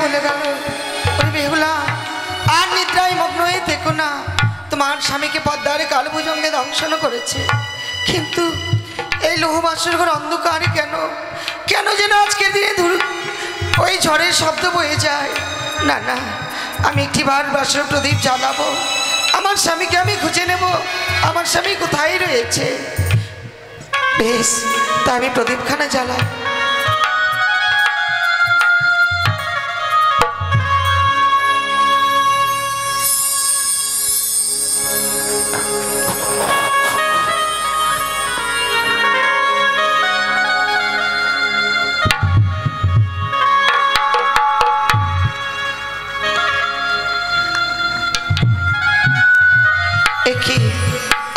বলে গেল, বেহুলা আর নিদ্রায় মগ্ন হয়ে দেখো না, তোমার স্বামীকে পদ্মারে কালভুজঙ্গে দংশন করেছে। কিন্তু এই লৌহ বাসর ঘর অন্ধকারে কেন, কেন যেন আজকের দিনে ওই ঝড়ের শব্দ বয়ে যায়। না না, আমি একটিবার বাসর প্রদীপ জ্বালাবো, আমার স্বামীকে আমি খুঁজে নেব, আমার স্বামী কোথায় রয়েছে। বেশ, তা আমি প্রদীপখানা জ্বালাই।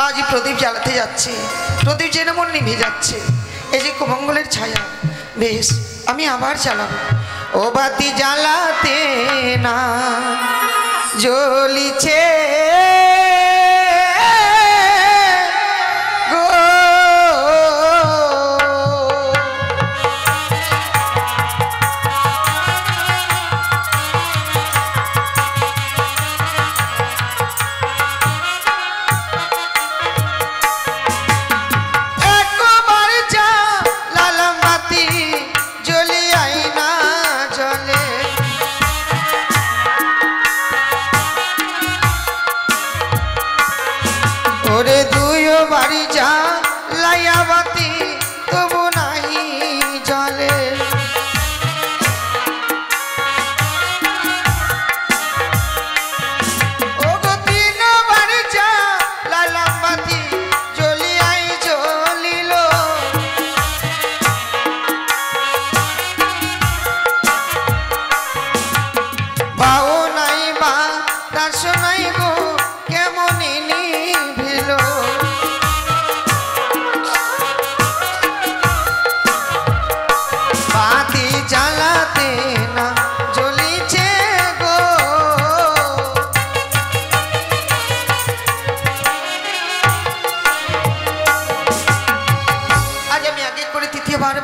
আজ প্রদীপ জ্বালাতে যাচ্ছে, প্রদীপ যেন মন নিভে যাচ্ছে, এই যে কুমঙ্গলের ছায়া। বেশ, আমি আবার জ্বালাবো। ও বাতি জ্বালাতে না জ্বলিছে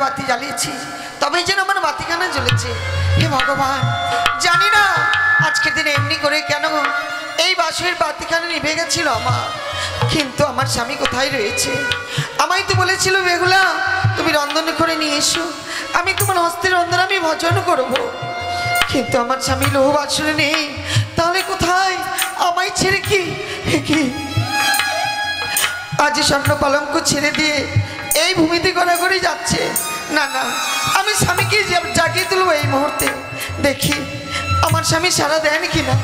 বাতি জ্বালিয়েছি, তবেই যেন আমার বাতিখানা জ্বলেছে। হে ভগবান, জানি না আজকের দিনে এমনি করে কেন এই বাঁশের বাতিখানা নিভে গেছিল আমার, কিন্তু আমার স্বামী কোথায় রয়েছে? আমায় তো বলেছিল বেহুলা তুমি রন্ধন করে নিয়ে এসো, আমি তোমার হস্তের রন্ধন আমি ভজন করব, কিন্তু আমার স্বামী লৌহ বাসরে নেই। তাহলে কোথায়? আমায় ছেড়ে কি আজ স্বর্ণ কলঙ্ক ছেড়ে দিয়ে এই ভূমিতে গড়াগড়ি যাচ্ছে। না না, আমি স্বামীকে জাগিয়ে তুলবো এই মুহূর্তে, দেখি আমার স্বামী সারা দেন কিনা।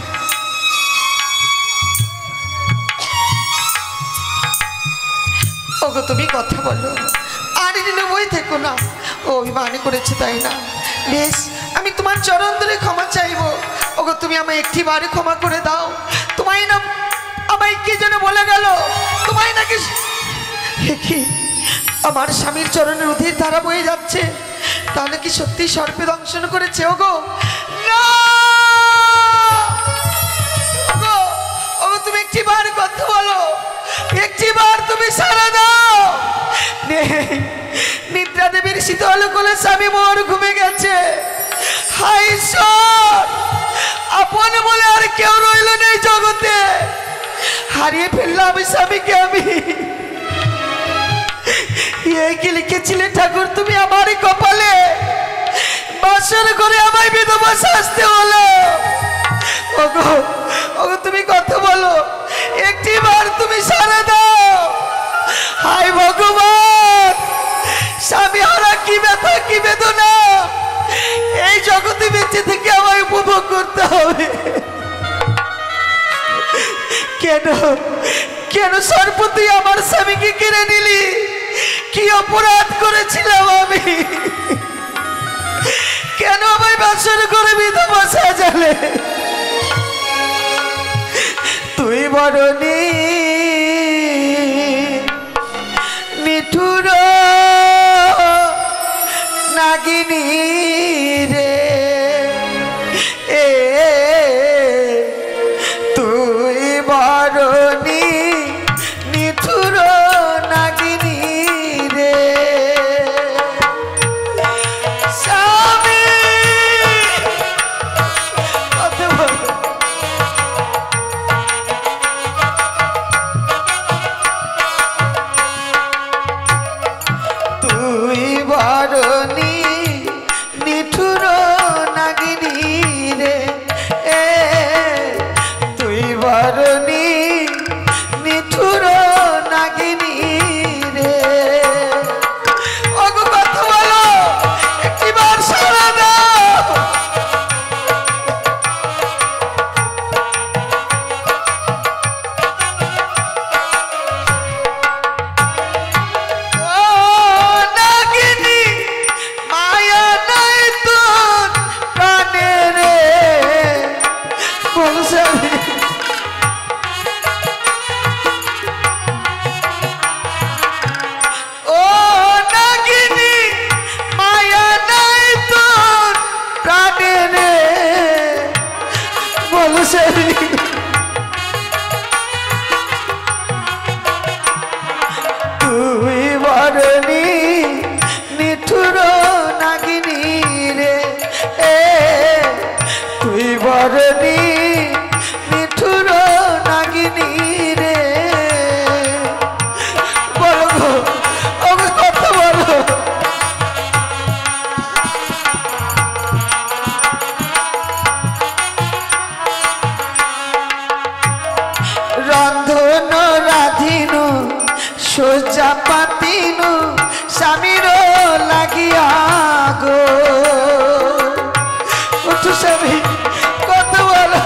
ওগো তুমি কথা বলো, আর দিলে বই থেকো না, ও অভিমান করেছে তাই না? বেশ, আমি তোমার চরণ ধরে ক্ষমা চাইবো। ওগো তুমি আমায় একটি বারে ক্ষমা করে দাও। তোমায় না আমায় কে যেন বলে গেল, তোমায় নাকি কি আমার স্বামীর চরণের অধীর ধারা বয়ে যাচ্ছে, তাহলে কি সত্যি সর্পে দংশন করেছে? ওগো না, ওগো তুমি একটি বার কথা বলো, একটি বার তুমি সারা দাও। নিদ্রা দেবীর শীতল কোলে স্বামী মোর ঘুমে গেছে। হায় ঈশ্বর, আপন বলে আর কেউ রইল নেই জগতে, হারিয়ে ফেললাম স্বামীকে আমি। কি লিখেছিলেন ঠাকুর তুমি আমারই কপালে, বাসর করে আমায় বিধবা শাস্তি হলো। ওগো ওগো তুমি কথা বলো, একটি বার তুমি সারা দাও। হায় ভগবান, স্বামী হারা কি ব্যথা কি বেদনা এই জগতে বেঁচে থেকে আমায় উপভোগ করতে হবে। কেন কেন সর্বতি আমার স্বামীকে কেড়ে নিলি? কি অপরাধ করেছিলাম আমি? কেন আমায় বাসর করে বিধবা সাজালে? তুই বড়নি নিঠুর নাগিনী রে, তুই বড়নি নিঠুর নাগিনী রে। স্বামী সেবি তুই বরণী নিঠুর নাগিনী রে এ তুই বরণী নিঠুর নাগিনী রে বলো আমি কথা বলো রন্ধন রাধিনু সোজা পাতিনু স্বামীর লাগিয়া গো উঠু স্বামী কত বলো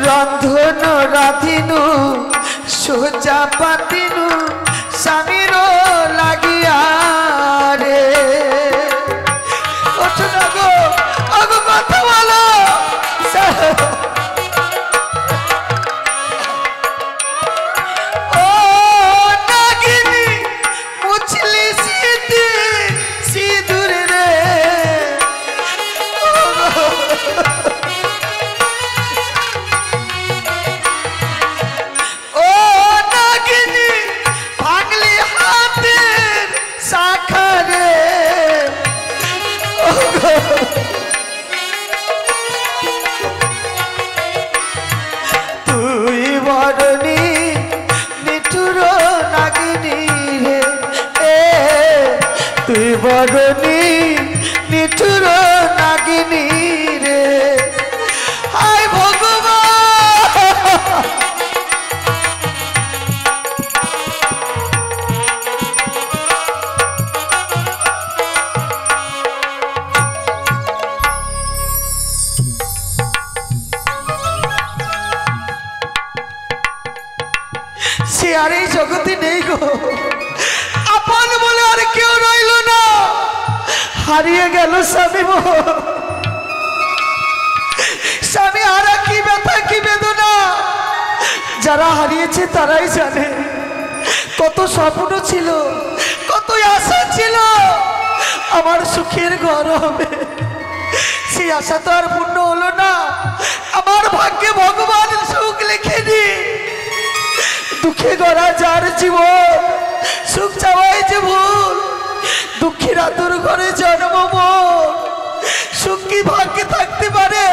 রন্ধন রাধিনু সোজা পাতিনু স্বামীর লাগিয়া রে উঠু না গো আগো কথা বলো তুই বরণী নিঠুর নাগিনী রে এ তুই বরণী নিঠুর নাগিনী রে হায় ভগবান সে আর এই জগতে নেই গো আপন বলে আর কেউ রইল না হারিয়ে গেল স্বামী স্বামী হারা কি ব্যথা কি বেদনা যারা হারিয়েছে তারাই জানে কত স্বপ্ন ছিল কত আশা ছিল আমার সুখের ঘর হবে সেই আশা তো আর পূর্ণ হলো না আমার ভাগ্যে ভগবান সুখ লিখেনি দুঃখে গড়া যার জীবন সুখ চাওয়াই যে ভুল দুঃখের আতুর ঘরে জন্ম সুখ কি ভাগ্যে থাকতে পারে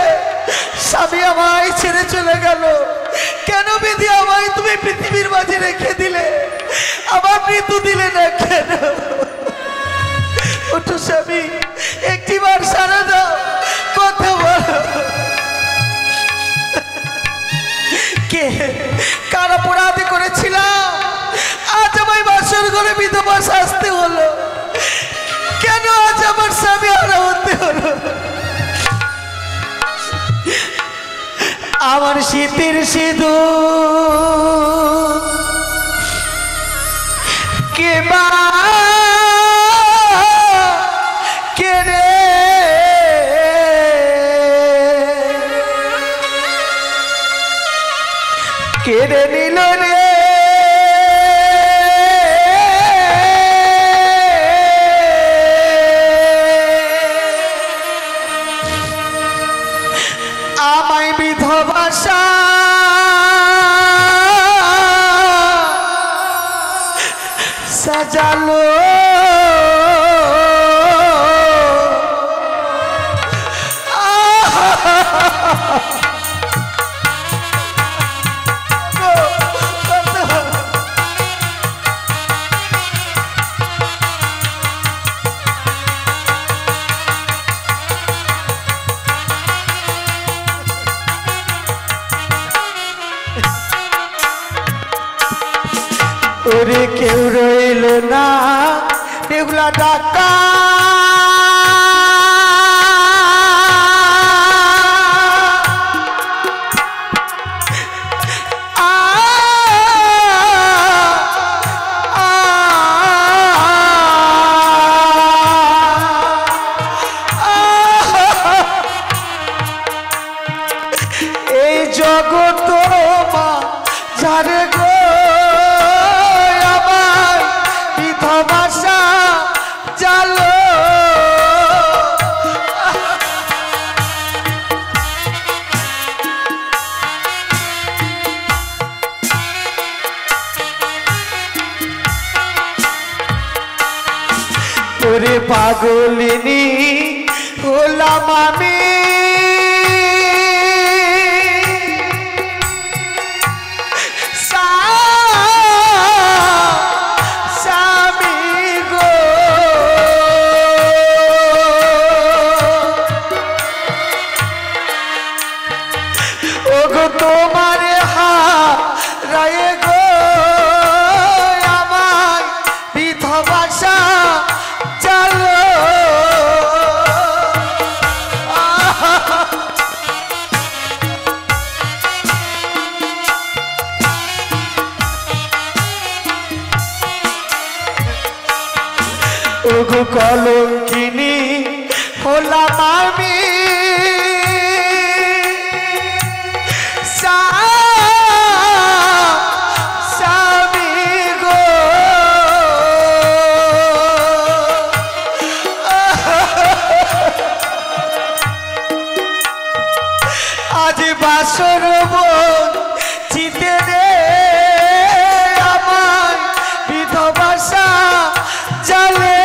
স্বামী আমায় ছেড়ে চলে গেল কেন বিধি আমায় তুমি পৃথিবীর মাঝে রেখে দিলে আমার মৃত্যু দিলে না কেন ওঠো স্বামী একটিবার সারা দাও কথা বলো কে কার অপরাধ করেছিলাম আজ আমায় বাসর ঘরে বিধবা শাস্তি হলো কেন আজ আমার স্বামী হারা হতে হলো আমার শীতের সিঁদুর কে বা কে রে কেড়ে নিল রে আমায় বিধবা সাজালো ওরে কেউ রইল না এগুলা ডাকা এই জগৎ মা যারে গো আমার বিধবা জালো ওরে পাগলিনী হলাম আমি তোমারে হারায় গো আমার বিধবাসা চলো ওগো কলঙ্কিনী হলাম আমি আজ বাসর চিতে রে আমার বিধবাসা জলে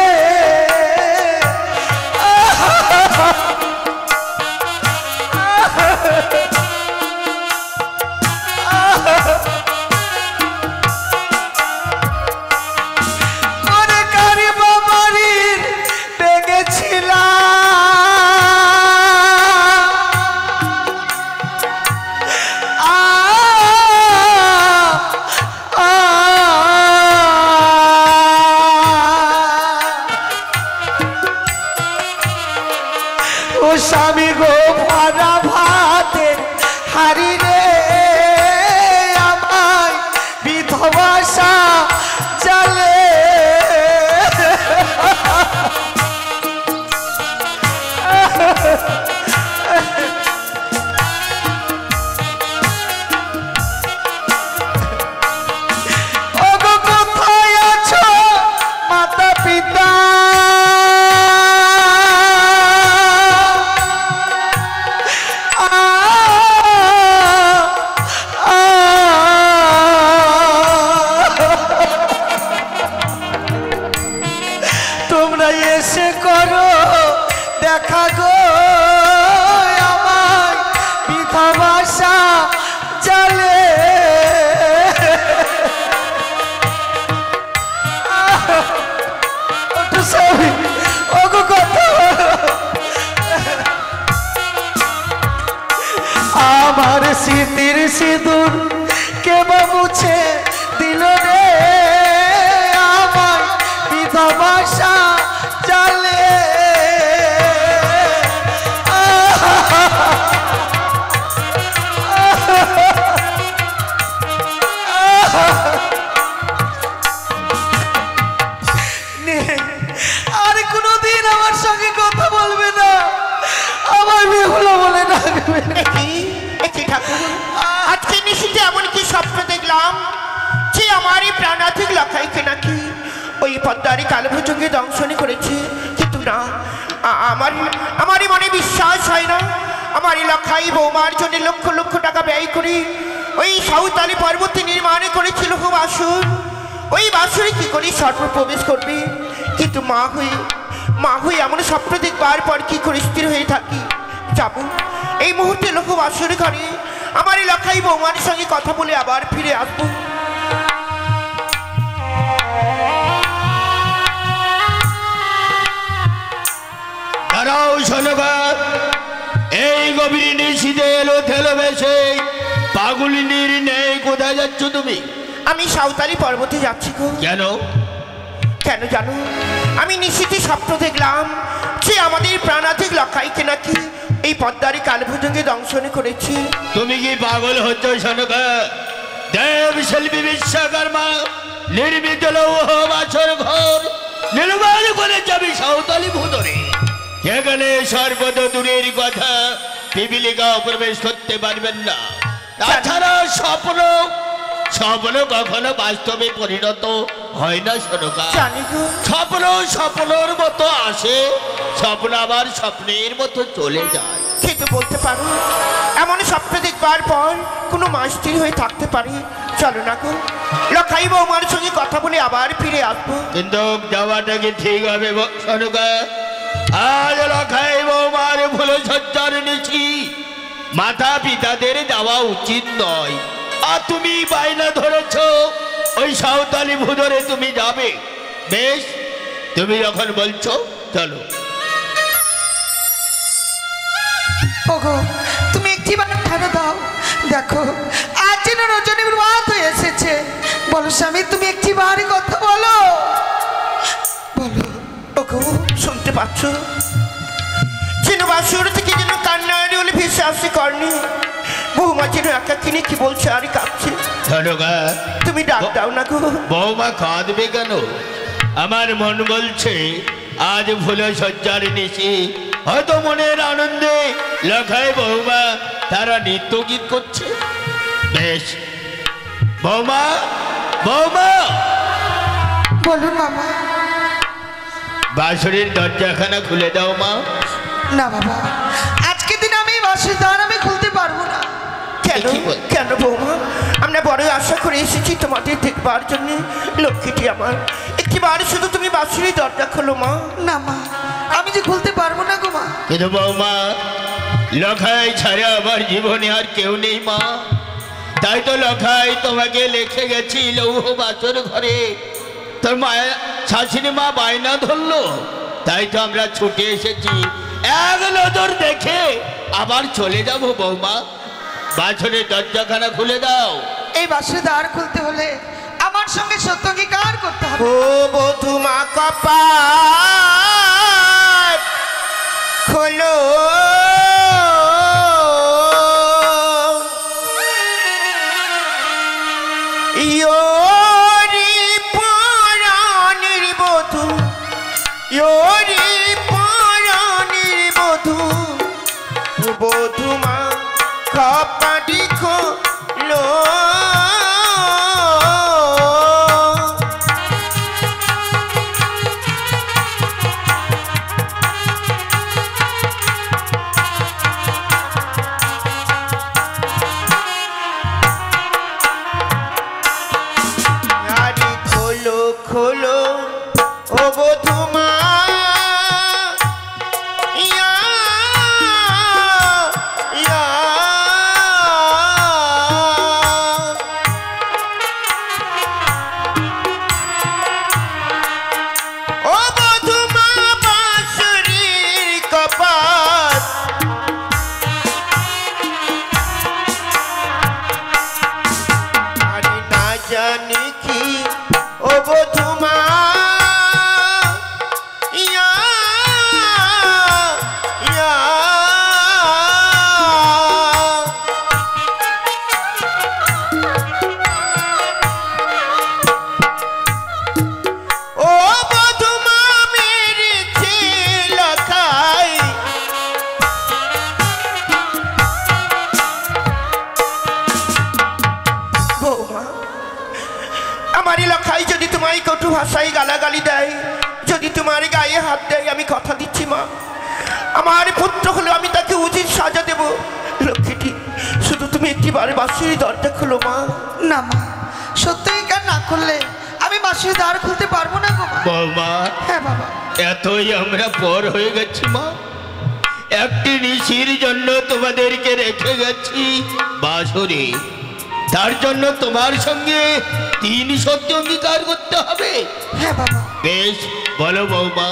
স্বামী গো ভরা ভাতের হারি রে আমায় বিধবাসা চলে ওগো কোথায় আছো মাতা পিতা এসে করো দেখা গো আমার বিধবাসা চলে আমার স্মৃতির সিঁদুর কেবা মুছে দিল রে আমার বিধবাসা চলে আর কোনদিন আমার সঙ্গে কথা বলবে না আমার বেহুলা বলে ডাকবে আজকে নিশিতে এমন কি স্বপ্ন দেখলাম যে আমারই প্রাণাধিক লখাইকে নাকি ওই পদ্মারি কালভুজঙ্গে দংশনী করেছে, কিন্তু না আমারই মনে বিশ্বাস হয় না। আমারই লখাই বৌমার জন্য লক্ষ লক্ষ টাকা ব্যয় করে ওই সাঁওতালি পর্বতে নির্মাণ করেছিল বাসুর, ওই বাসুরে কি করে সর্বপ্রবেশ করবে। কিন্তু মা হয়ে এমন স্বপ্ন দেখবার পর কি করে স্থির হয়ে থাকি, যাব এই মুহূর্তে লোক বাসুর ঘরে আমারই লখাই বৌমার সঙ্গে কথা বলে আবার ফিরে আসবো। এই গভীর নিশীথে এলো থেলো বেশে পাগলিনীর নেই, কোথায় যাচ্ছ তুমি? আমি সাঁওতালি পর্বতে যাচ্ছি গো। কেন? কেন জানো? আমি নিশীথে স্বপ্ন দেখলাম যে আমাদের প্রাণাধিক লখাইকে নাকি এই পদ্মারি কালভুজঙ্গে দংশন করেছি। তুমি কি পাগল হচ্ছ শোনকা? দেব শিল্পী বিশ্বকর্মা নির্মিত লৌহ বাছর ঘর নির্মাণ করে যাবি সাঁওতালি ভূতরে। এখানে সর্বত দূরের কথা পিপিলিকাও প্রবেশ করতে পারবেন না। তাছাড়া স্বপ্ন কখনো বাস্তবে পরিণত হয় না শোনকা। স্বপ্ন স্বপ্নর মতো আসে, স্বপ্ন আবার স্বপ্নের মতো চলে যায়। কিন্তু বলতে পারো এমন স্বপ্ন দেখবার পর কোনো মা স্থির হয়ে থাকতে পারে চলো না গো, লখাই বৌমার সঙ্গে কথা বলে আবার ফিরে আসবো। কিন্তু যাওয়াটা কি ঠিক হবে সনুকা? আজ লখাই বৌমার ফুল সজ্জার নিছি, মাতা পিতাদের যাওয়া উচিত নয়। আর তুমি বায়না ধরেছ ওই সাঁওতালি ভুদরে তুমি যাবে। বেশ, তুমি যখন বলছো চলো। ওগো তুমি একটি বার ঠাড়া দাও, দেখো আজ যেন রজনীর রাত হয়ে এসেছে। বলো স্বামী, তুমি একটি বার কথা বলো, বলো। ওগো শুনতে পাচ্ছ? যেন বাসুর থেকে যেন কান্নার বলে ভেসে আসছে কর্ণে। বৌমা যেন একা কিনে কি বলছে আর কাঁপছে। সনুকা, তুমি ডাক দাও না গো। বৌমা কাঁদবে কেন? আমার মন বলছে আজ ফুল সজ্জার নিছি, হয়তো মনের আনন্দে লখাই বৌমা তারা নৃত্য গীত করছে। বেশ, বৌমা বৌমা, বলুন মামা। বাঁশরীর দরজাখানা খুলে দাও মা। না বাবা, আজকে দিন আমি বাসের দ্বার আমি খুলতে পারবো না। কেন কেন বৌমা? আমরা বড় আশা করে এসেছি তোমাদের দেখবার জন্য। লক্ষ্মীটি আমার, একটিবার শুধু তুমি বাঁশুরি দরজা খোলো মা। না মা, আমি যে খুলতে পারবো না গো মা। কিন্তু বৌমা, লখাই ছাড়া আমার জীবনে আর কেউ নেই মা। তাই তো লখাই তোমাকে লিখে গেছি লৌহ বাসর ঘরে। তোর মায়া শাশুড়ি মা বায়না ধরলো, তাই তো আমরা ছুটে এসেছি। এক নজর দেখে আবার চলে যাবো বৌমা। বাছরের দরজাখানা খুলে দাও। এই বাসের দ্বার খুলতে হলে আমার সঙ্গে সত্য অঙ্গীকার করতে হবে। ও বধূ মা কপাট খোলো, ইয়োরি পরাণের বধূ, ইয়োরি পরাণের বধূ, বধূ মা কপাটি খোলো। খোলো ও বধূ মা, ইয়া ইয়া ও বধূ মা বাঁশুরির কপাট, আরে না জানি কি ও বধূ মা, ইয়া ইয়া ও বধূ মা মেরেছে লখাই, বৌমা আমারই লখাই যদি তোমায় কটু ভাষায় গালাগালি দেয়, যদি তোমার গায়ে হাত দেয়, আমি কথা দিচ্ছি মা, আমার পুত্র হলে আমি তাকে উচিত সাজা দেব। লক্ষ্মীটি, শুধু তুমি একটিবার বাঁশুরি দরজা খোলো মা। না মা, সত্য অঙ্গীকার না করলে আমি বাসের দ্বার খুলতে পারবো না গো মা। বৌমা, হ্যাঁ বাবা। এতই আমরা পর হয়ে গেছি মা। একটি নিশির জন্য তোমাদেরকে রেখে গেছি বাঁশরী, তার জন্য তোমার সঙ্গে 3 সত্য অঙ্গীকার করতে হবে। হ্যাঁ বাবা। বেশ, বলো বৌমা।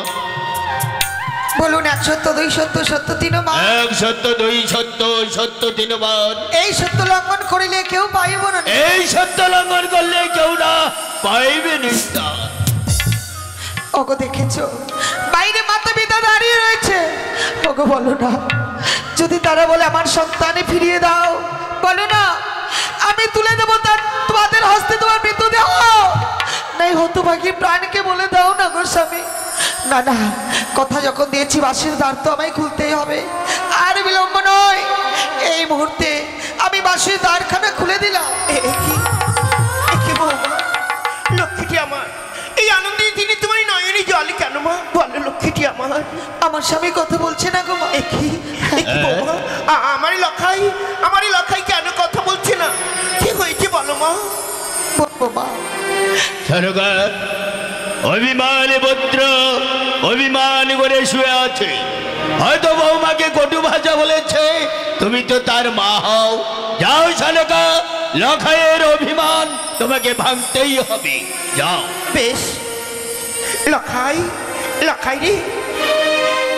বলুন 1 সত্য 2 সত্য সত্য 3 বার। 1 সত্য 2 সত্য সত্য 3 বার। এই সত্য লঙ্ঘন করিলে কেউ পাইব না। এই সত্য লঙ্ঘন করলে কেউ না পাইবে নিস্তার। ওগো দেখেছো, বাইরে মাতা পিতা দাঁড়িয়ে রয়েছে। ওগো বলো না, যদি তারা বলে আমার সন্তানে ফিরিয়ে দাও, বলো না আমি তুলে দেবো তোমাদের হস্তে তোমার মৃতদেহ। নাই হতভাগী প্রাণকে বলে দাও না গো স্বামী। না না, কথা যখন দিয়েছি বাসের দ্বার তো আমায় খুলতেই হবে, আর বিলম্ব নয়। এই মুহূর্তে আমি বাসের দ্বারখানা খুলে দিলাম। লক্ষ্মীটি আমার, এই আনন্দের দিনে তোমার নয়নে জল কেন মা? বলো লক্ষ্মীটি আমার। আমার স্বামী কথা বলছে না গো মা। আমারই লখাই কেন কথা বলছে না? কি হয়েছে বলো মা? করবো মা? সরকার অভিমানী পুত্র অভিমান করে শুয়ে আছে, হয়তো বৌমাকে কটু ভাষা বলেছে, তুমি তো তার মা হও। যাও শালকা, লখাইয়ের অভিমান তোমাকে ভাঙতেই হবে, যাও। বেশ, লখাই, লখাই রে,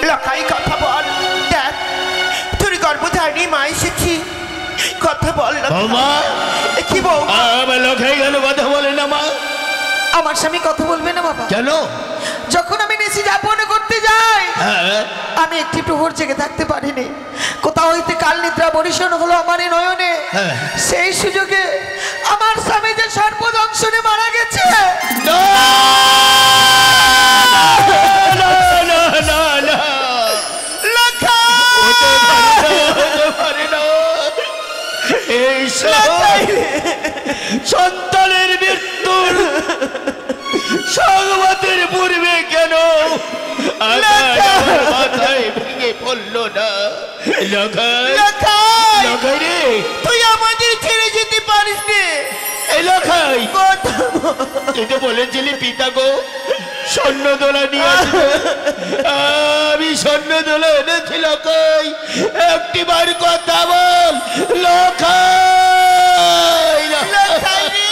লখাই কথা বল। দেখ তোর গর্ভধারিণী মা এসেছি, কথা বল বৌমা। কি বৌমা? আমার লখাই কেন কথা বলে না মা? আমার স্বামী কথা বলবে না বাবা? কেন? যখন আমি নিশি যাপন করতে যাই, হ্যাঁ, আমি একটি প্রহর জেগে থাকতে পারিনি। কোথাও হইতে কাল নিদ্রা বরিশন হলো আমার এই নয়নে। হ্যাঁ। সেই সুযোগে আমার স্বামী যে সর্পদংশনে মারা গেছে। না, না, না, না, না। হতে পারে না। এই সন্তানের মৃত্যুর সংবাদের পূর্বে কেন মাথায় ভেঙে পড়লো না? লখাই রে, তুই আমাদের ছেড়ে যেতে পারিস নে। এই লখাই, তুই তো বলেছিলি পিতা গো স্বর্ণ দোলা নিয়ে আসবে। আমি স্বর্ণ দোলা এনেছি লখাই, একটি বার কথা বল লখাই। লখাই রে,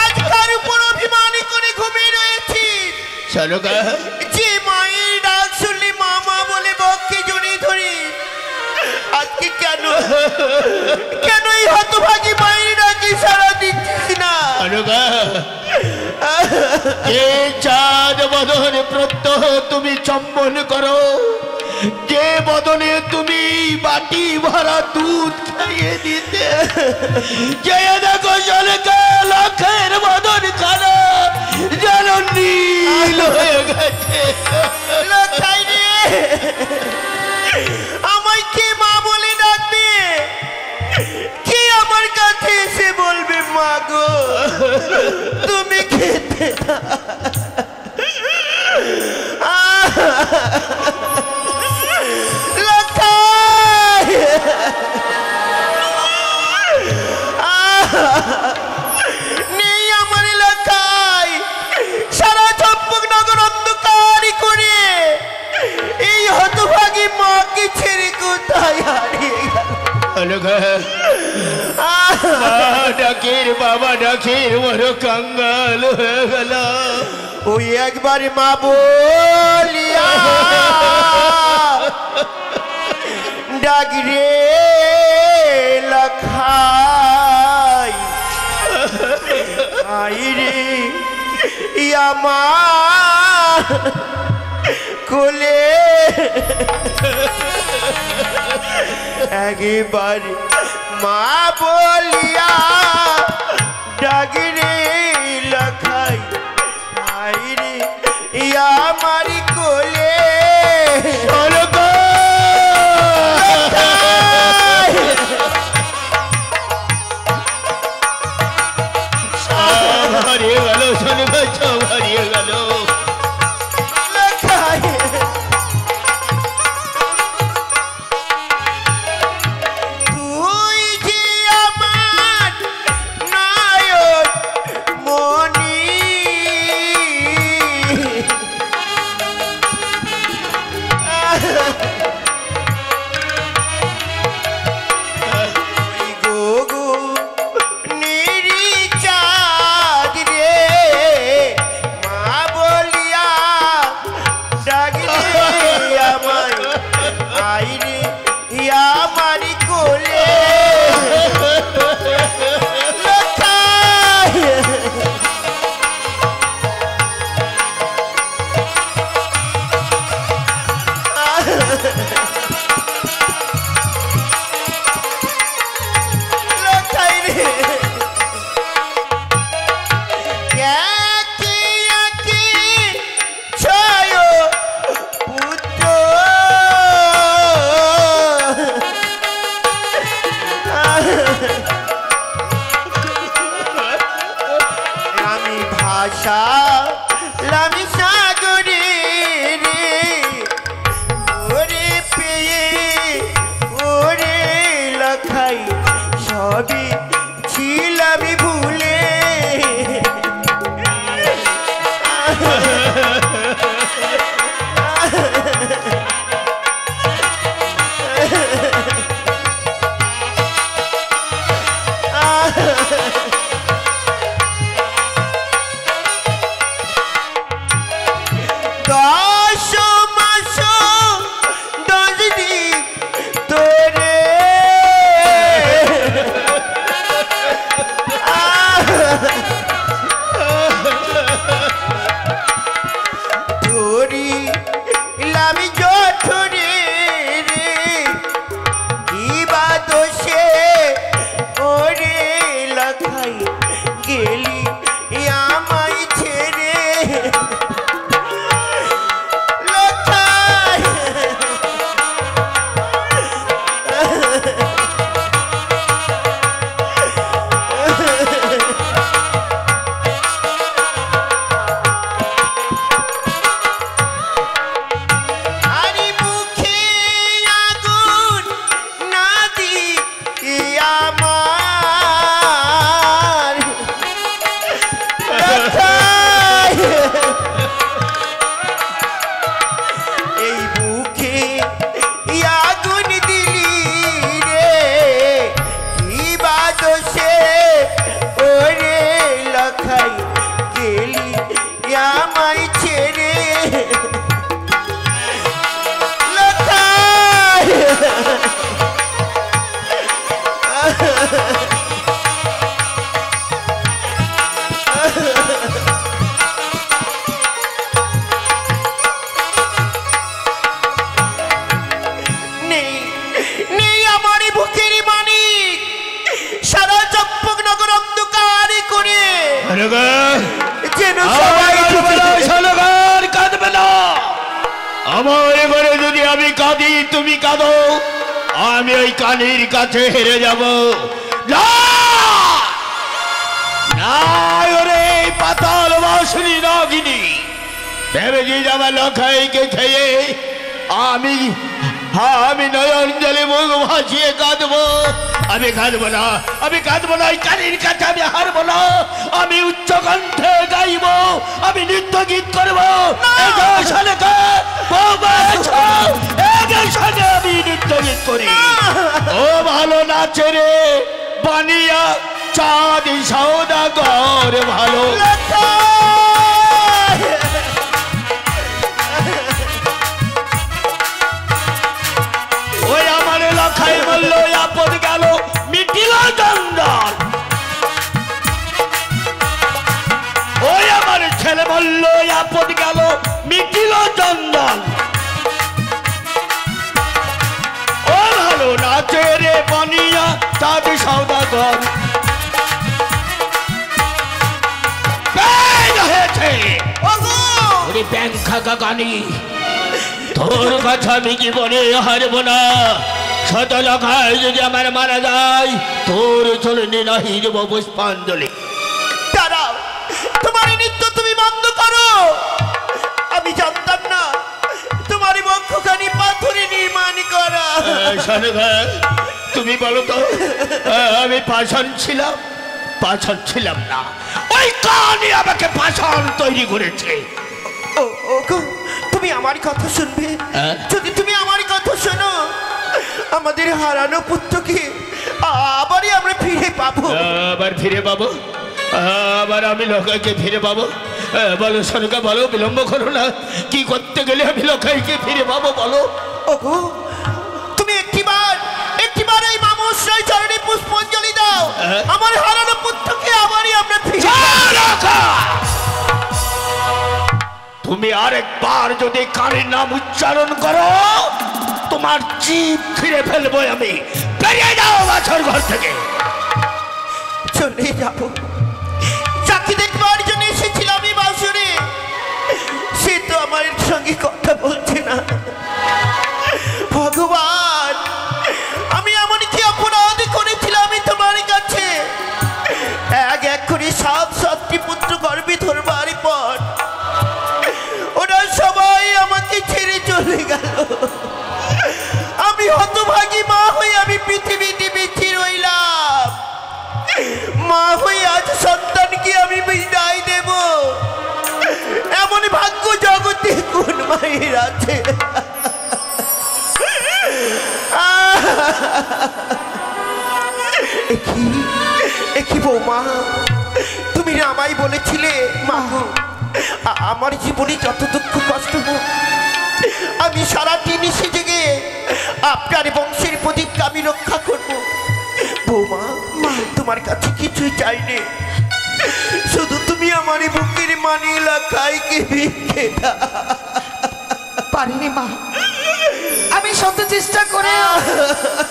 আজ কার উপর অভিমানী করে ঘুমিয়ে রয়েছিস? শালকা, যে মায়ের ডাক শুনলি মামা বলে বককে জড়িয়ে ধরি, আজকে কেন কেন এই হতভাগী মায়ের ডাকে সাড়া দিচ্ছিস না? শালকা, যে চাঁদ বদন প্রত্যহ তুমি চম্বন করো, যে বদনে তুমি বাটি ভরা দুধ খাইয়ে দিতে, যে দেখো শালকা লখের বদন খারাপ যেন নীল হয়ে গেছে। লখাই রে, আমায় কে মা বলে ডাকবে? কে আমার কাছে এসে বলবে মা গো তুমি খেতে দাও? লখাই, নেই আমার লখাই। সারা চম্পকনগর অন্ধকারই করে এই হতভাগী মাকে ছেড়ে কোথায় হারিয়ে গেল? ডাকের বাবা ডাকের বড় কাঙ্গাল হয়ে গেল। ওই একবার মা বলিয়া ডাক রে লখাই, আই রে আমার কোলে একবার মা বলিয়া ডাক রে লখাই, আই রে আমার কোলে। হারিয়ে গেল, শোনে বাচ্চা হারিয়ে গেল। তুই যে আমার নায়ক মনি, মাস 10 দিন তোরে তোরি লামি জঠরে রে কিবা দোষে ওরে লখাই গেলি আমায় ছেড়ে লখাই আরে মুখে আগুন না দি আমার লখাই এই বুকে আগুন দিলি রে কিবা দোষে ওরে লখাই গেলি আমায় ছেড়ে লখাই নেই নেই আমার এই বুকের মানিক সারা চম্পকনগর অন্ধকার করে সনকা যেন সবাই সনকার কাঁদবে না। আমার ঘরে যদি আমি কাঁদি তুমি কাঁদো, আমি ওই কানির কাছে হেরে যাব না। না ওরে পাতাল বাসনি নাগিনী ভেবেছি আমার লখাইকে খেয়ে আমি আমি নয়ন জলে মুখ ভাসিয়ে কাঁদবো। আমি কাঁদবো না, আমি কাঁদবো না, ওই কানির কাছে আমি হারবো না। আমি উচ্চ কণ্ঠে গাইব, আমি নৃত্য গীত করবো। আমি নৃত্য গীত করি। ও ভালো নাচে রে বানিয়া চাঁদ সৌদাগর ভালো। ওই আমার লখাই বললো আপদ গেল মিটিল জঞ্জাল। ওই আমার ছেলে বললো আপদ গেল মিটিল জঞ্জাল। ও ভালো নাচে রে বানিয়া চাঁদ সৌদাগর হয়েছে। ওরে ব্যাংখা গানি তোর কথা আমি জীবনে হারবো না। শত লখায় যদি আমার মারা যায় তোর চলনে নাহি দেব পুষ্পাঞ্জলি। দাঁড়াও, তোমার নৃত্য তুমি বন্ধ করো। আমি জানতাম না তোমার বক্ষখানি পাথরে নির্মাণ করা। সনকা তুমি বলো তো আমি পাষাণ ছিলাম? পাষাণ ছিলাম না, ওই কানি আমাকে পাষাণ তৈরি করেছে। ও ও গো, তুমি আমার কথা শুনবে? যদি তুমি আমার কথা শোনো আমাদের হারানো পুত্রকে আবারই আমরা ফিরে পাবো। আবার ফিরে পাবো? আবার আমি লখাইকে ফিরে পাবো? বলো সনকা বলো, বিলম্ব করো না। কি করতে গেলে আমি লখাইকে ফিরে পাবো বলো? ওগো, তুমি একটিবার এই মামুশ্রয় চরণে পুষ্পাঞ্জলি দাও। আমার হারানো পুত্রকে আবারই আমরা ফিরে পাবো। তুমি আরেকবার যদি কানের নাম উচ্চারণ করো তোমার জীব ফিরে ফেলবো আমি। বেরিয়ে যাও বাছর ঘর থেকে। চলে যাব। যাকে দেখবার জন্য এসেছিলাম আমি বাসরে, সে তো আমার সঙ্গে কথা বলছে না। ভগবান, আমি এমন কি অপরাধ করেছিলাম আমি তোমার কাছে? এক এক করে 7 পুত্র গর্ভে ধরবার পর ওরা সবাই আমাকে ছেড়ে চলে গেল। আমি হতভাগী মা হয়ে আমি পৃথিবীতে বেঁচে রইলাম। মা হয়ে আজ সন্তানকে আমি বিদায় দেব, এমন ভাগ্য জগতে কোন মায়ের আছে? একই বৌমা, তুমি না আমায় বলেছিলে মা গো আমার জীবনে যত দুঃখ কষ্ট হোক তোমার কাছে কিছুই চাইনি, শুধু তুমি আমার বুকের মানি লাখাইকে ভিক্ষে দাও। পারিনি মা, আমি শত চেষ্টা করে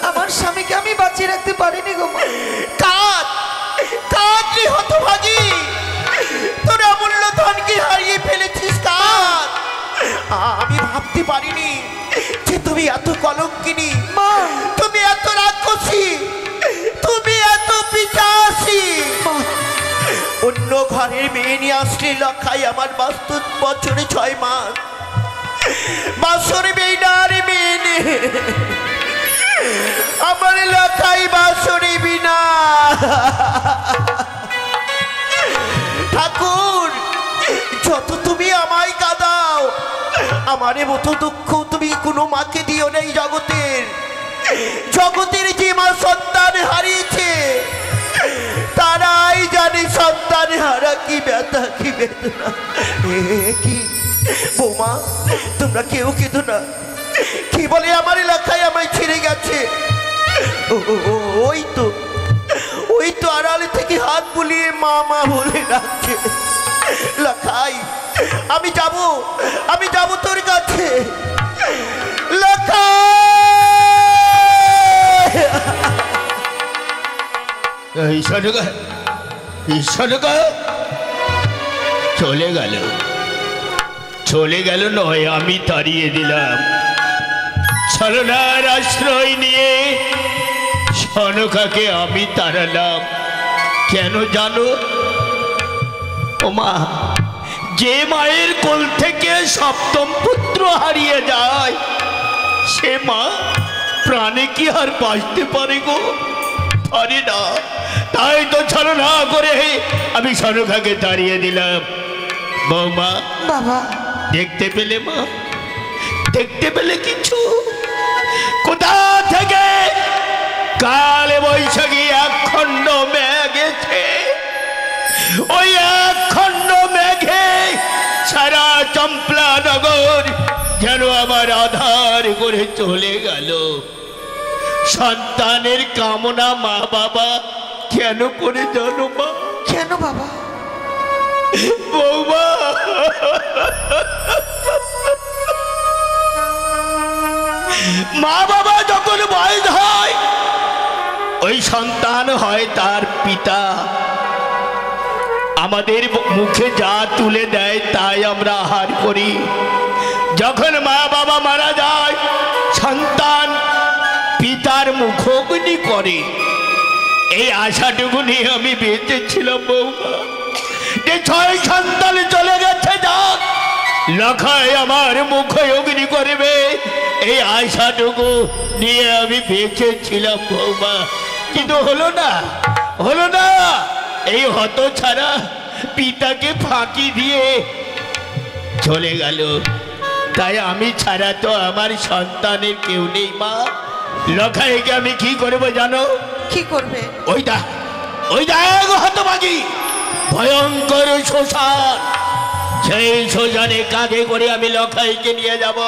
আমার স্বামীকে আমি বাঁচিয়ে রাখতে পারিনি গো মা। কাঁদ কাঁদ রে হতভাগী, তোর অমূল্য ধনকে হারিয়ে ফেলেছিস, কাঁদ। আমি ভাবতে পারিনি যে তুমি এত কলঙ্কিনী, মা তুমি এত রাক্ষসী, তুমি এত পিশাচী। অন্য ঘরের মেয়ে নিয়ে আসলে লখাই আমার বাস্তব বছরে 6 মাস, বাসর বেইনার মেয়ে নে আমার লখাই বাসরে বিনা। ঠাকুর, যত তুমি আমায় কাঁদাও, আমারে মতো দুঃখ তুমি কোনো মাকে দিও নেই জগতের। জগতের যে মা সন্তান হারিয়েছে তারাই জানে সন্তান হারা কি ব্যথা, কি বেদনা। কি বৌমা, তোমরা কেউ কেঁদো না। কি বলে আমার এলাকায় আমায় ছেড়ে গেছে, ওই তো আড়ালে থেকে হাত বুলিয়ে মা মা বলে ডাকছে। লাখাই, আমি যাব তোর কাছে। চলে গেল নয়, আমি তাড়িয়ে দিলাম। ছলনার আশ্রয় নিয়ে সনকাকে আমি তাড়ালাম। কেন জানো? ও মা, যে মায়ের কোল থেকে সপ্তম পুত্র হারিয়ে যায় সে মা প্রাণে কি আর বাঁচতে পারে গো? পারে না। তাই তো ছলনা করে আমি সনকাকে তাড়িয়ে দিলাম। বৌমা, বাবা, দেখতে পেলে মা? দেখতে পেলে কিছু? কোথা থেকে কালে বৈশাখী এক খণ্ড মেঘ এসে ওই এক খণ্ড মেঘে সারা চম্পলা নগর যেন আমার আধার করে চলে গেল। সন্তানের কামনা মা বাবা কেন করে জানো মা? কেন বাবা? বৌমা, মা বাবা যখন বয়স হয় ওই সন্তান হয় তার পিতা। আমাদের মুখে যা তুলে দেয় তাই আমরা আহার করি। যখন মা বাবা মারা যায় সন্তান পিতার মুখোগ্নি করে। এই আশাটুকু নিয়ে আমি বেঁচেছিলাম বৌমা, যে 6 সন্তান চলে গেছে, যাক লখায় আমার মুখে অগ্নি করবে এই আশাটুকু নিয়ে আমি বেঁচেছিলাম বৌমা। কিন্তু হলো না। এই হত ছাড়া পিতাকে ফাঁকি দিয়ে চলে গেল। তাই আমি ছাড়া তো আমার সন্তানের কেউ নেই মা। লখাইকে আমি কি করবো জানো? কি করবে? ওই দেখ হতভাগী, ভয়ঙ্কর শ্মশান। সেই শ্মশানে কাঁধে করে আমি লখাইকে নিয়ে যাব।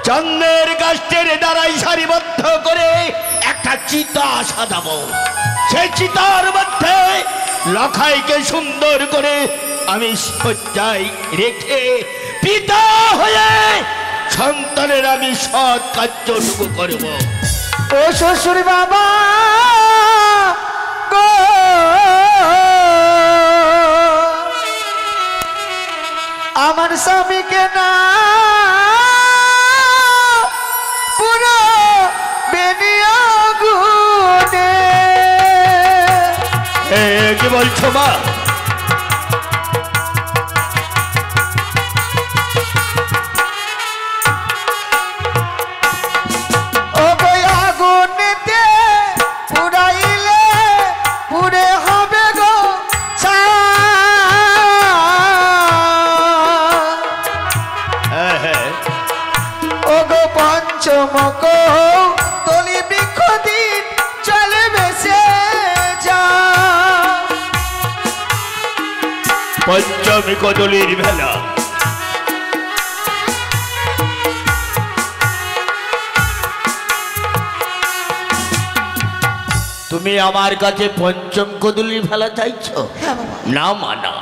চন্দ্রের গাছের দ্বারাই সারিবদ্ধ করে একটা চিতা সাজাবো। সেই চিতার মধ্যে লখাইকে সুন্দর করে আমি শয্যায় রেখে পিতা হয়ে সন্তানের আমি সৎ কার্যটুকু করব। ও শ্বশুর বাবা গো, আমার স্বামীকে না পুরো বেনিয়া গুনে। কি বলছো মা? তলি বৃক্ষ দিন চলে বেসে যা। পঞ্চমী কদলির ভেলা। তুমি তুমি আমার কাছে পঞ্চম কদলি ফেলা চাইছো? হ্যাঁ বাবা। না মানা,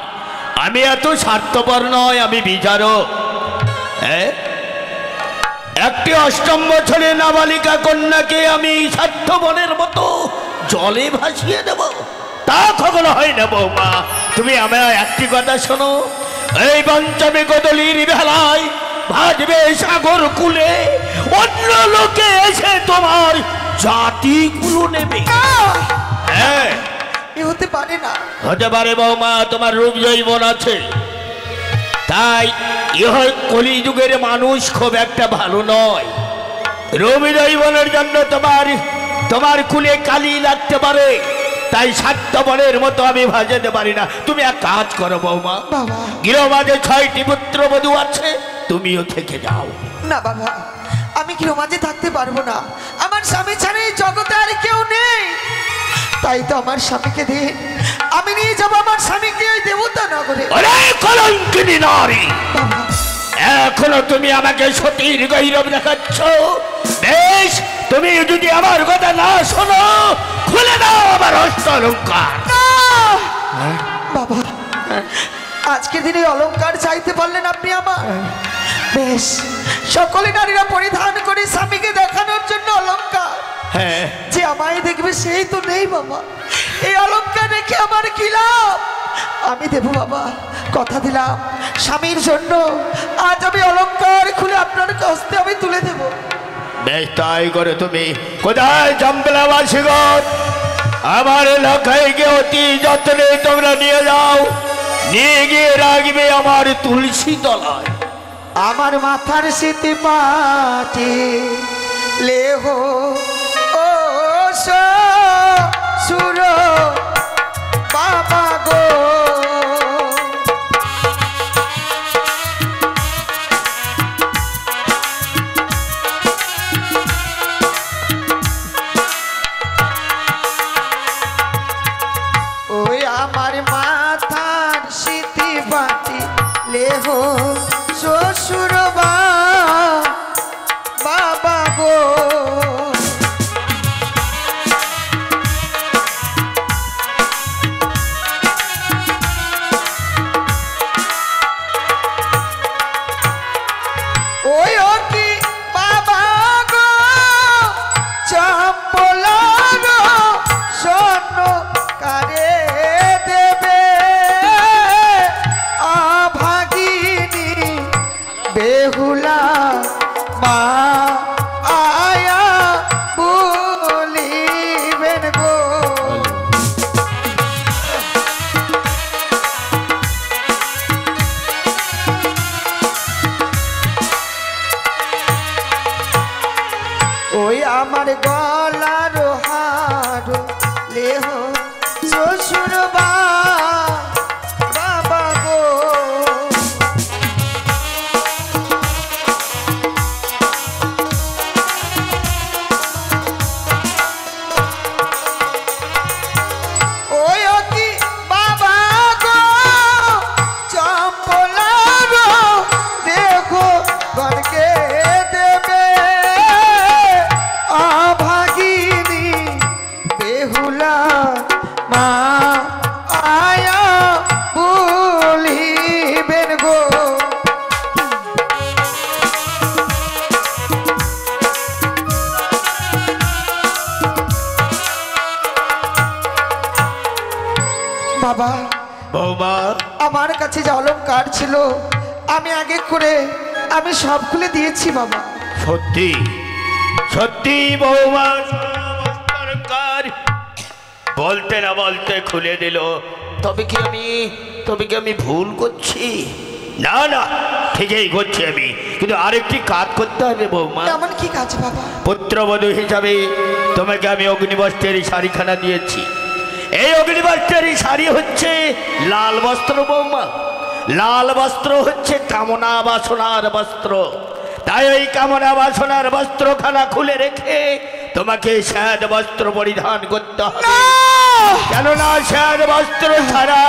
আমি এত স্বার্থপর নয়, আমি বিচারক। একটি অষ্টম বছরে নাবালিকা কন্যাকে আমি স্বার্থপরের মতো জলে ভাসিয়ে দেব? তা কখনো হয় না বৌমা। তুমি আমার একটি কথা শোনো, এই পঞ্চমী কদলির বেলায় ভাজবে সাগর কুলে, অন্য লোকে এসে তোমার জাতি গুলো নেবে। হ্যাঁ, এ হতে পারে না। হতে পারে বৌমা, তোমার রূপ যৌবন আছে, তাই ইহ কলিযুগের মানুষ খুব একটা ভালো নয়। রূপ যৌবনের জন্য তোমার কুলে কালি লাগতে পারে, তাই স্বার্থপরের মতো আমি ভাজাতে পারি না। তুমি এক কাজ করো বৌমা, বাবা। গৃহমাঝে 6টি পুত্রবধূ আছে, তুমিও থেকে যাও। না বাবা, আমি গৃহমাঝে থাকতে পারবো না। আমার স্বামী ছাড়া এই জগতে আর কেউ নেই। তাই তো আমার স্বামীকে দিন, আমি নিয়ে যাবো আমার স্বামীকে ওই দেবতা নগরে। ওরে কলঙ্কিনী নারী, বাবা, এখনো তুমি আমাকে সতীর গৌরব দেখাচ্ছ? বেশ, তুমি যদি আমার কথা না শোনো, খুলে দাও আমার হস্ত অলঙ্কার। বাবা, আজকের দিনে অলংকার চাইতে পারলেন আপনি আমার? বেশ, সকলে নারীরা পরিধান করে স্বামীকে দেখানোর জন্য অলংকার। হ্যাঁ, যে আমায় দেখবে সেই তো নেই বাবা। এই অলংকার রেখে আমার কি লাভ? আমি দেবো বাবা, কথা দিলাম। স্বামীর জন্য আজ আমি অলংকার খুলে আপনার কাছে আমি তুলে দেব। বেশ, তাই করে তুমি। কোথায় জম্পলাবাসীগণ, আমার এলাকায় গিয়ে অতি যত্নে তোমরা নিয়ে যাও, নিয়ে গিয়ে রাখবে আমার তুলসী তলায়। আমার মাথার স্মৃতি পাটি লেহ ও সুর বাবা গো। ওই আমার মাথার স্মৃতি পাটি লেহ শ্বশুর বাবা গো। ওই ও কি বাবা গো, চম্পলার স্বর্ণ কারে দেবে আভাগিনী বেহুলা মা আয়া বলিবেন গো। ওই আমার গলার হার লেহ শ্বশুর বাবা গো। ওই অতি বাবা গো, চম্পলার দেখো গণকে দেবে আভাগিনী বেহুলা মা আয়া বলিবেন গো। বাবা, বৌমা, আমার কাছে যে অলংকার ছিল আমি আগে করে আমি সব খুলে দিয়েছি বাবা। সত্যি সত্যি বৌমা, সরকার বলতে না বলতে খুলে দিল। তবে কি আমি ভুল করছি? না না, ঠিকই করছি আমি, কিন্তু আরেকটি কাজ করতে হবে বৌমা। এমন কি কাজ বাবা? পুত্রবধূ হিসাবে তোমাকে আমি অগ্নিবস্ত্রের শাড়িখানা দিয়েছি। এই অগ্নিবস্ত্রের শাড়ি হচ্ছে লাল বস্ত্র বৌমা। লাল বস্ত্র হচ্ছে কামনা বাসনার বস্ত্র। তাই ওই কামনা বাসনার বস্ত্রখানা খুলে রেখে তোমাকে শ্যাদ বস্ত্র পরিধান করতে হবে। কেননা শ্যাদ বস্ত্র ছাড়া,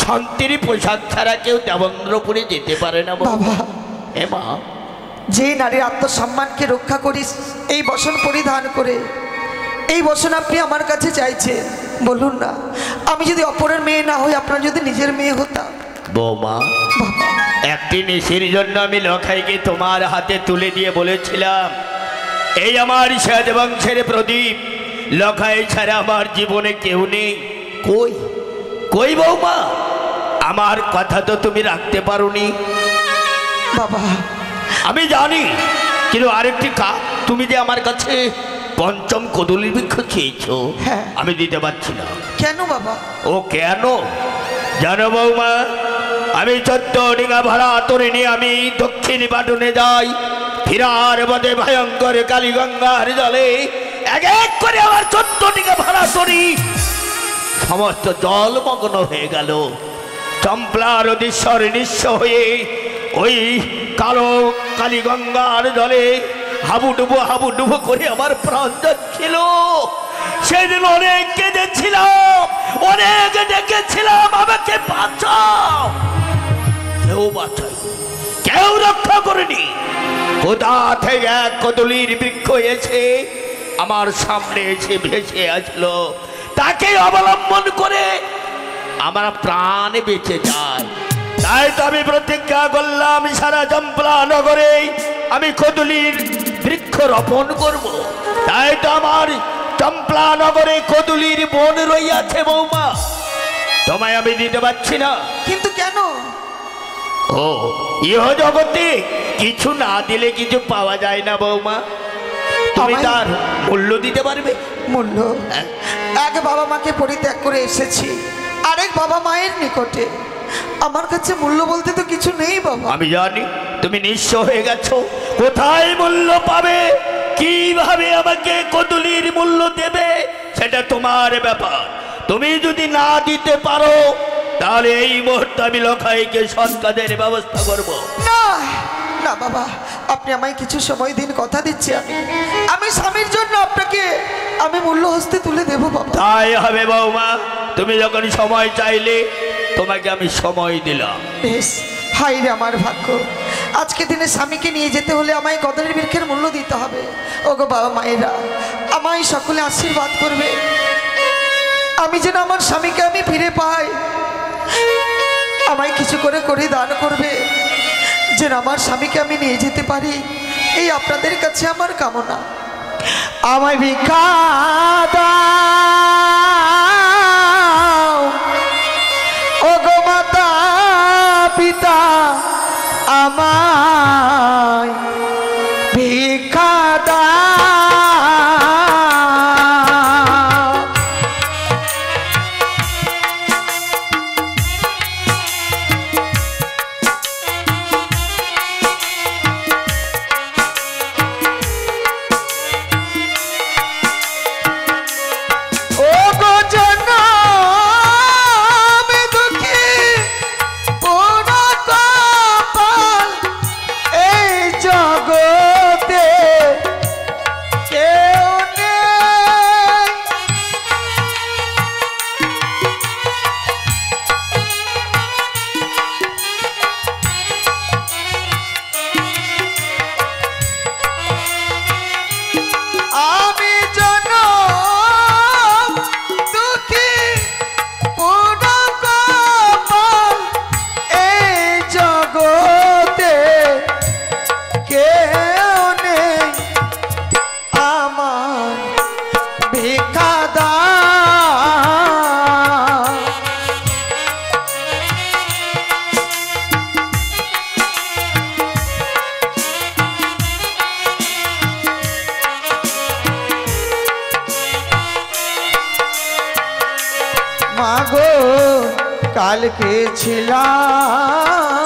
শান্তির পোশাক ছাড়া কেউ দেবেন্দ্রপুরে যেতে পারে না বাবা। এ মা, যে নারীর আত্মসম্মানকে রক্ষা করিস এই বসন পরিধান করে, এই বচন আপনি আমার কাছে চাইছেন, বলুন না, আমি যদি অপরের মেয়ে না হই, আপনার যদি নিজের মেয়ে হতাম। বৌমা, একটি নিশির জন্য আমি লখাইকে তোমার হাতে তুলে দিয়ে বলেছিলাম, এই আমার সাদ বংশের প্রদীপ, লখাই ছাড়া আমার জীবনে কেউ নেই। কই কই বৌমা, আমার কথা তো তুমি রাখতে পারোনি। বাবা, আমি জানি, কিন্তু আরেকটি কাজ, তুমি যে আমার কাছে পঞ্চম কদলীর বৃক্ষ চেয়েছো, হ্যাঁ। আমি দিতে পারছি না। কেন বাবা? ও কেন জানো বৌমা, আমি 14 ডিঙা ভাড়া তরে নিয়ে আমি দক্ষিণ পাটনে যাই। ফিরার পথে ভয়ঙ্কর কালীগঙ্গার জলে এক এক করে আমার 14 ডিঙা ভাড়া তরি সমস্ত জলমগ্ন হয়ে গেল। চম্পলার অধীশ্বর নিঃস্ব হয়ে ওই কালো কালীগঙ্গার জলে হাবুডুবু করে আমার প্রাণ যাচ্ছিল। সেদিন অনেক কেঁদেছিলাম, অনেক ডেকেছিলাম, আমাকে বাঁচাও, কেউ বাঁচাই, কেউ রক্ষা করেনি। কোথা থেকে এক কদলীর বৃক্ষ এসে আমার সামনে এসে ভেসে আসলো, তাকে অবলম্বন করে আমার প্রাণ বেঁচে যায়। তাই তো আমি প্রতিজ্ঞা করলাম, সারা চম্পলা নগরে আমি কদলীর বৃক্ষ রোপণ করব। তাই তো আমার চম্পলা নগরে কদলীর বন রইয়াছে বৌমা, তোমায় আমি দিতে পারছি না। কিন্তু কেন? ও ইহ জগতে কিছু না দিলে কিছু পাওয়া যায় না বৌমা, তুমি আমায়- তার মূল্য দিতে পারবে? মূল্য? এক বাবা মাকে পরিত্যাগ করে এসেছি আরেক বাবা মায়ের নিকটে, আমার কাছে মূল্য বলতে তো কিছু নেই বাবা। আমি জানি তুমি নিঃস্ব হয়ে গেছো, কোথায় মূল্য পাবে, কিভাবে আমাকে কদলীর মূল্য দেবে, সেটা তোমার ব্যাপার। তুমি যদি না দিতে পারো, তাহলে এই মুহূর্তে আমি লখাইকে সৎকাজের ব্যবস্থা করব। না না বাবা, আপনি আমায় কিছু সময় দিন, কথা দিচ্ছি আমি স্বামীর জন্য আপনাকে আমি মূল্য হস্তে তুলে দেবো বাবা। তাই হবে বৌমা, তুমি যখন সময় চাইলে তোমাকে আমি সময় দিলাম। বেশ, হাই রে আমার ভাগ্য, আজকে দিনে স্বামীকে নিয়ে যেতে হলে আমায় কদলের বৃক্ষের মূল্য দিতে হবে। ওগো বাবা মায়েরা, আমায় সকলে আশীর্বাদ করবে, আমি যেন আমার স্বামীকে আমি ফিরে পাই। আমায় কিছু করে করে দান করবে, যেন আমার স্বামীকে আমি নিয়ে যেতে পারি, এই আপনাদের কাছে আমার কামনা। আমায় ভিক্ষা দাও ওগো মাতা পিতা, আমায় ভিক্ষা দাও। ওগো জনম দুঃখী পুরা কপাল, এই জগতে কেউ নেই। আমি জনম দুঃখী পুরা কপাল, এই জগতে কেউ নেই, আমার ভিক্ষা দাও। মাগো কালকে ছিলাম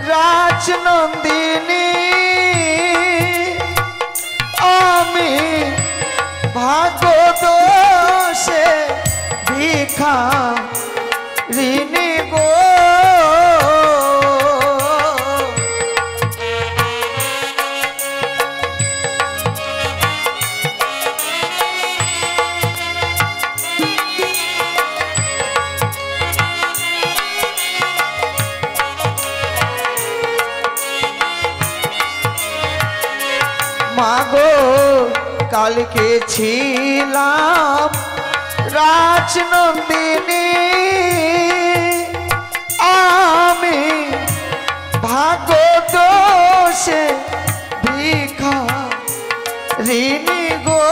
রাজনন্দিনী, আমি ভাগ্য দোষে ভিক্ষা ঋণী গো। মাগো কালকে ছিলাম রাজনন্দিনী আমি ভাগ্য দোষে ভিখারিণী গো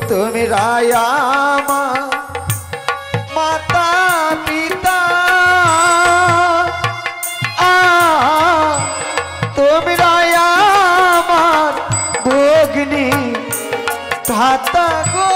তুমি রায়া মাতা পিতা তুমি রায়া আমার ভগ্নী ভাতা গো